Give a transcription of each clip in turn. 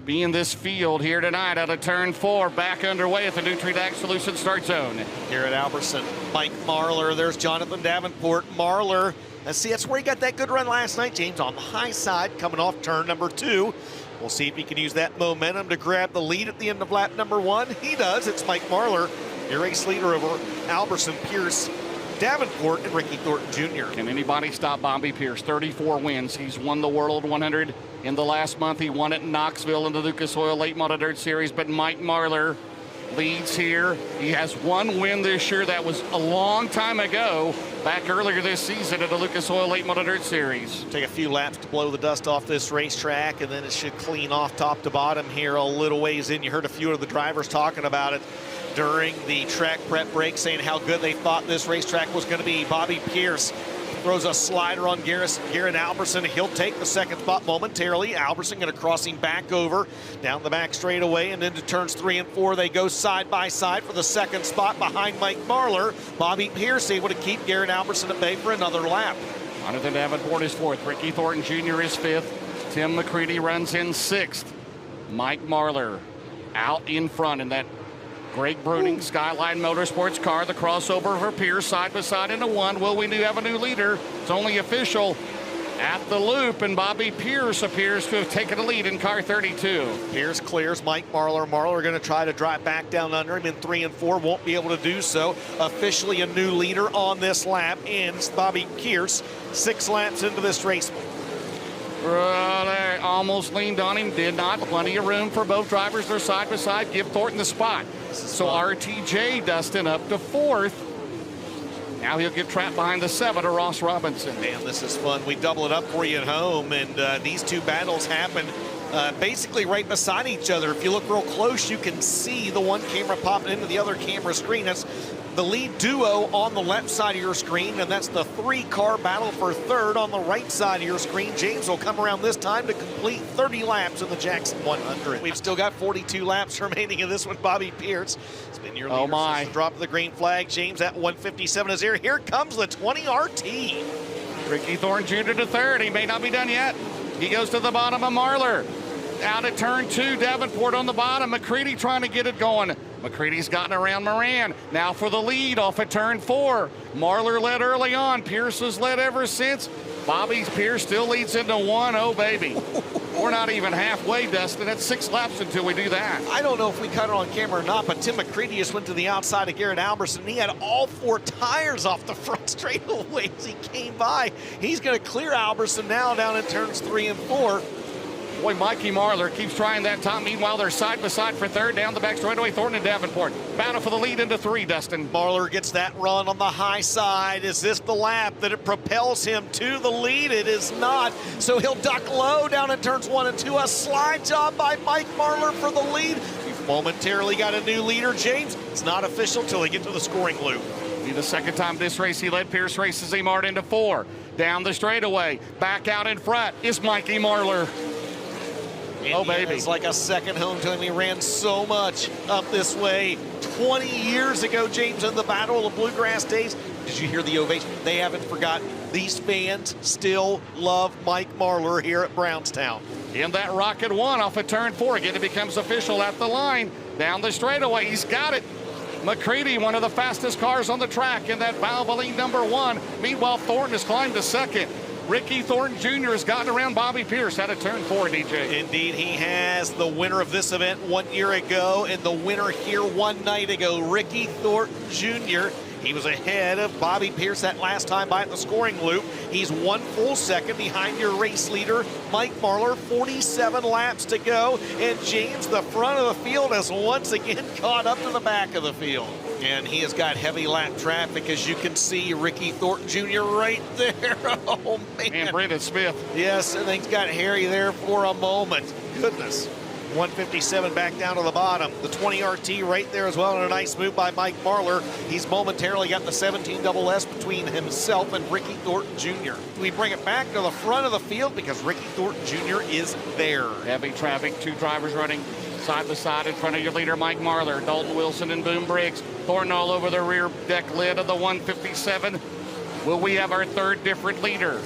be in this field here tonight out of turn 4, back underway at the Nutri-Dax Solutions start zone. Garrett Albertson, Mike Marlar, there's Jonathan Davenport. Marlar, see, that's where he got that good run last night, James, on the high side, coming off turn number 2. We'll see if he can use that momentum to grab the lead at the end of lap number 1. He does. It's Mike Marlar, your race leader over Albertson, Pierce, Davenport, and Ricky Thornton Jr. Can anybody stop Bobby Pierce? 34 wins. He's won the World 100 in the last month. He won it in Knoxville in the Lucas Oil Late Model Dirt Series, but Mike Marlar leads here. He has 1 win this year. That was a long time ago, back earlier this season at the Lucas Oil Late Model Dirt Series. Take a few laps to blow the dust off this racetrack, and then it should clean off top to bottom here a little ways in. You heard a few of the drivers talking about it during the track prep break, saying how good they thought this racetrack was going to be. Bobby Pierce throws a slider on Garrett Albertson. He'll take the second spot momentarily. Albertson going to cross him back over down the back straightaway and into turns 3 and 4. They go side by side for the second spot behind Mike Marlar. Bobby Pierce able to keep Garrett Albertson at bay for another lap. Jonathan Davenport is 4th. Ricky Thornton Jr. is 5th. Tim McCready runs in 6th. Mike Marlar out in front in that Greg Bruning Skyline Motorsports car. The crossover for Pierce side by side into 1. Will we have a new leader? It's only official at the loop, and Bobby Pierce appears to have taken a lead in car 32. Pierce clears Mike Marlar. Marlar going to try to drive back down under him in 3 and 4. Won't be able to do so. Officially a new leader on this lap, and Bobby Pierce 6 laps into this race. Almost leaned on him, did not. Plenty of room for both drivers. They're side by side. Give Thornton the spot. So RTJ Dustin up to 4th. Now he'll get trapped behind the 7 of Ross Robinson. Man, this is fun. We double it up for you at home, and these two battles happen basically right beside each other. If you look real close, you can see the one camera popping into the other camera screen. That's the lead duo on the left side of your screen, and that's the 3-car battle for 3rd on the right side of your screen. James will come around this time to complete 30 laps in the Jackson 100. We've still got 42 laps remaining in this one. Bobby Pierce has been your leader since the drop of the green flag. James at 157 is here. Here comes the 20 RT. Ricky Thornton Jr. to 3rd. He may not be done yet. He goes to the bottom of Marlar. Out at turn 2, Davenport on the bottom. McCready trying to get it going. McCready's gotten around Moran. Now for the lead off at turn 4. Marlar led early on. Pierce has led ever since. Bobby Pierce still leads into 1. Oh, baby. We're not even halfway, Dustin. That's 6 laps until we do that. I don't know if we cut it on camera or not, but Tim McCready just went to the outside of Garrett Albertson. He had all 4 tires off the front straightaway as he came by. He's going to clear Albertson now down in turns 3 and 4. Boy, Mikey Marlar keeps trying that top. Meanwhile, they're side by side for 3rd down the back straightaway. Thornton and Davenport battle for the lead into 3, Dustin. Marlar gets that run on the high side. Is this the lap that it propels him to the lead? It is not. So he'll duck low down in turns 1 and 2. A slide job by Mike Marlar for the lead. We've momentarily got a new leader, James. It's not official till they get to the scoring loop. Be the second time this race he led. Pierce races him hard into 4. Down the straightaway. Back out in front is Mikey Marlar. Oh, baby. It's like a second home to him. He ran so much up this way 20 years ago, James, in the Battle of Bluegrass days. Did you hear the ovation? They haven't forgotten. These fans still love Mike Marlar here at Brownstown. In that Rocket 1 off of turn 4. Again, it becomes official at the line. Down the straightaway. He's got it. McCready, one of the fastest cars on the track in that Valvoline number 1. Meanwhile, Thornton has climbed to 2nd. Ricky Thornton Jr. has gotten around Bobby Pierce out of turn 4, DJ. Indeed, he has. The winner of this event 1 year ago and the winner here 1 night ago, Ricky Thornton Jr. He was ahead of Bobby Pierce that last time by at the scoring loop. He's 1 full second behind your race leader, Mike Marlar. 47 laps to go. And James, the front of the field, has once again caught up to the back of the field. And he has got heavy lap traffic, as you can see. Ricky Thornton Jr. right there. Oh, man. And Brendan Smith. Yes, and things got hairy there for a moment. Goodness. 157 back down to the bottom. The 20 RT right there as well, and a nice move by Mike Marlar. He's momentarily got the 17 double S between himself and Ricky Thornton Jr. We bring it back to the front of the field because Ricky Thornton Jr. is there. Heavy traffic, 2 drivers running side by side in front of your leader, Mike Marlar. Dalton Wilson and Boom Briggs. Thornton all over the rear deck lid of the 157. Will we have our 3rd different leader?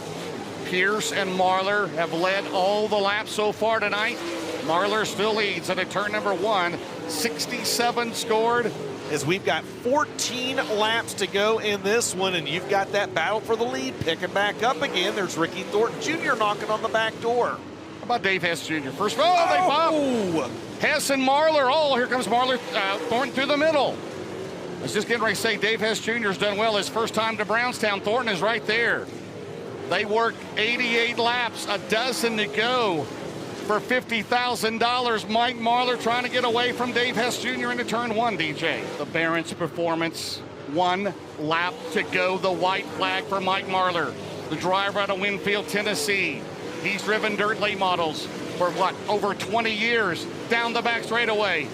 Pierce and Marlar have led all the laps so far tonight. Marlar still leads at turn number 1. 67 scored. As we've got 14 laps to go in this one, and you've got that battle for the lead picking back up again. There's Ricky Thornton Jr. knocking on the back door. How about Dave Hess Jr.? First, they pop. Hess and Marlar. Oh, here comes Marlar. Thornton through the middle. I was just getting ready to say Dave Hess Jr. has done well his first time to Brownstown. Thornton is right there. They worked 88 laps, a dozen to go for $50,000. Mike Marlar trying to get away from Dave Hess Jr. into turn 1, DJ. The Barron's performance, 1 lap to go. The white flag for Mike Marlar, the driver out of Winfield, Tennessee. He's driven dirt late models for over 20 years down the back straightaway.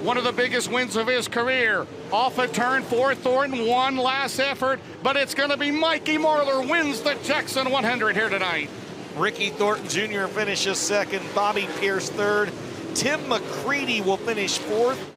One of the biggest wins of his career. Off of turn 4, Thornton, 1 last effort, but it's going to be Mikey Marlar wins the Jackson 100 here tonight. Ricky Thornton Jr. finishes second, Bobby Pierce third, Tim McCready will finish fourth.